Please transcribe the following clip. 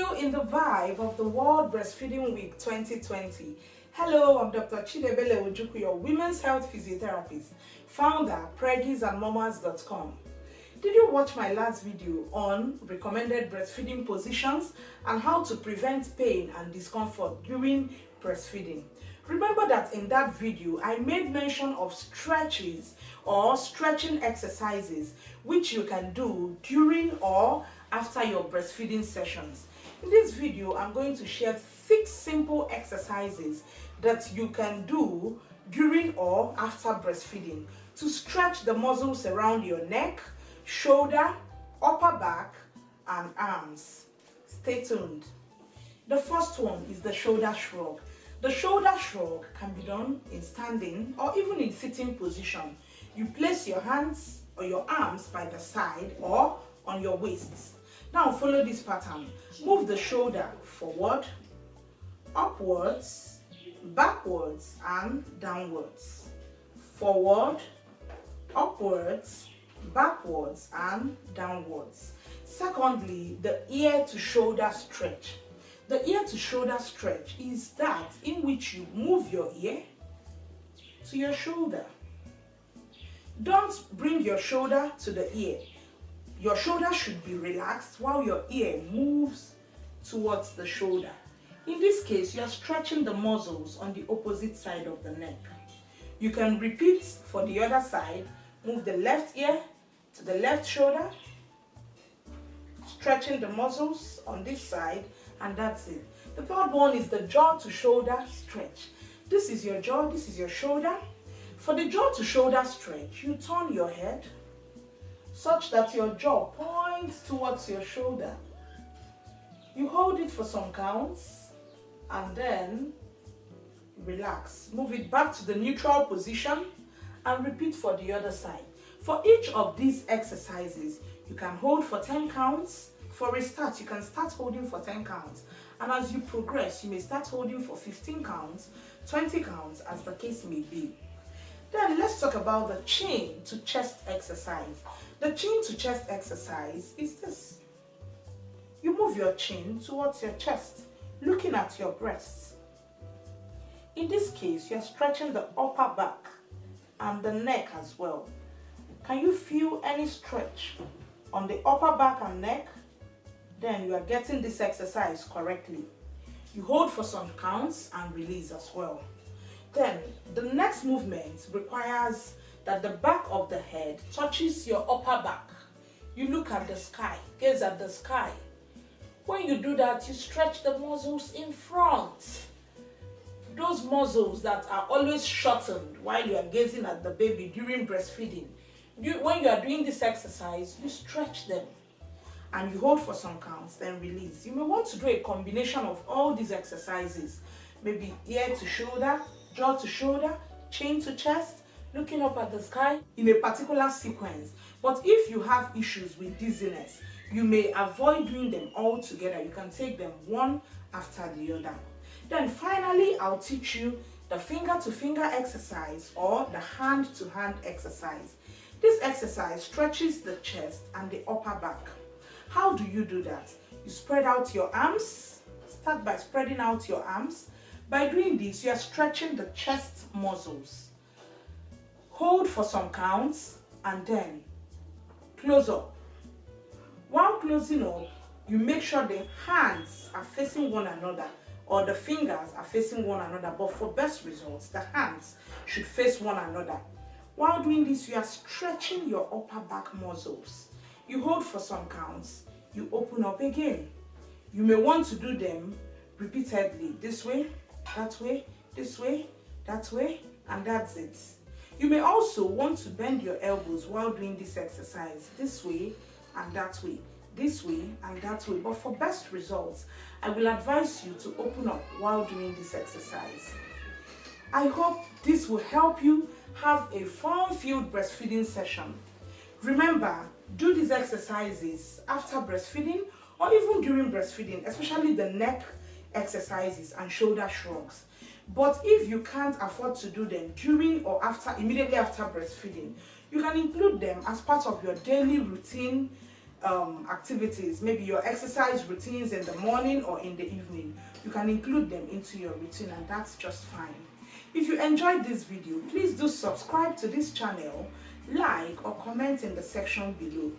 still in the vibe of the World Breastfeeding Week 2020. Hello, I'm Dr. Chidebele Ojukwu, your women's health physiotherapist, founder, preggiesandmommas.com. Did you watch my last video on recommended breastfeeding positions and how to prevent pain and discomfort during breastfeeding? Remember that in that video, I made mention of stretches or stretching exercises which you can do during or after your breastfeeding sessions. In this video, I'm going to share 6 simple exercises that you can do during or after breastfeeding to stretch the muscles around your neck, shoulder, upper back, and arms. Stay tuned. The first one is the shoulder shrug. The shoulder shrug can be done in standing or even in sitting position. You place your hands or your arms by the side or on your waists. Now follow this pattern. Move the shoulder forward, upwards, backwards, and downwards. Forward, upwards, backwards, and downwards. Secondly, the ear to shoulder stretch. The ear to shoulder stretch is that in which you move your ear to your shoulder. Don't bring your shoulder to the ear. Your shoulder should be relaxed while your ear moves towards the shoulder. In this case, you are stretching the muscles on the opposite side of the neck. You can repeat for the other side. Move the left ear to the left shoulder, stretching the muscles on this side, and that's it. The third one is the jaw to shoulder stretch. This is your jaw, this is your shoulder. For the jaw to shoulder stretch, you turn your head such that your jaw points towards your shoulder. You hold it for some counts and then relax. Move it back to the neutral position and repeat for the other side. For each of these exercises, you can hold for 10 counts. For a start, you can start holding for 10 counts. And as you progress, you may start holding for 15 counts, 20 counts, as the case may be. Then let's talk about the chin to chest exercise. The chin to chest exercise is this. You move your chin towards your chest, looking at your breasts. In this case, you're stretching the upper back and the neck as well. Can you feel any stretch on the upper back and neck? Then you are getting this exercise correctly. You hold for some counts and release as well. Then the next movement requires that the back of the head touches your upper back. You look at the sky, gaze at the sky. When you do that, you stretch the muscles in front. Those muscles that are always shortened while you are gazing at the baby during breastfeeding. When you are doing this exercise, you stretch them and you hold for some counts, then release. You may want to do a combination of all these exercises. Maybe ear to shoulder, jaw to shoulder, chin to chest, looking up at the sky in a particular sequence. But if you have issues with dizziness, you may avoid doing them all together. You can take them one after the other. Then finally, I'll teach you the finger to finger exercise or the hand to hand exercise. This exercise stretches the chest and the upper back. How do you do that? You spread out your arms. Start by spreading out your arms. By doing this, you are stretching the chest muscles. Hold for some counts and then close up. While closing up, you make sure the hands are facing one another or the fingers are facing one another. But for best results, the hands should face one another. While doing this, you are stretching your upper back muscles. You hold for some counts. You open up again. You may want to do them repeatedly. This way, that way, this way, that way, and that's it. You may also want to bend your elbows while doing this exercise. This way and that way. This way and that way. But for best results, I will advise you to open up while doing this exercise. I hope this will help you have a fun-filled breastfeeding session. Remember, do these exercises after breastfeeding or even during breastfeeding, especially the neck exercises and shoulder shrugs. But if you can't afford to do them during or immediately after breastfeeding, you can include them as part of your daily routine activities, maybe your exercise routines in the morning or in the evening. You can include them into your routine, and that's just fine. If you enjoyed this video, please do subscribe to this channel, like or comment in the section below.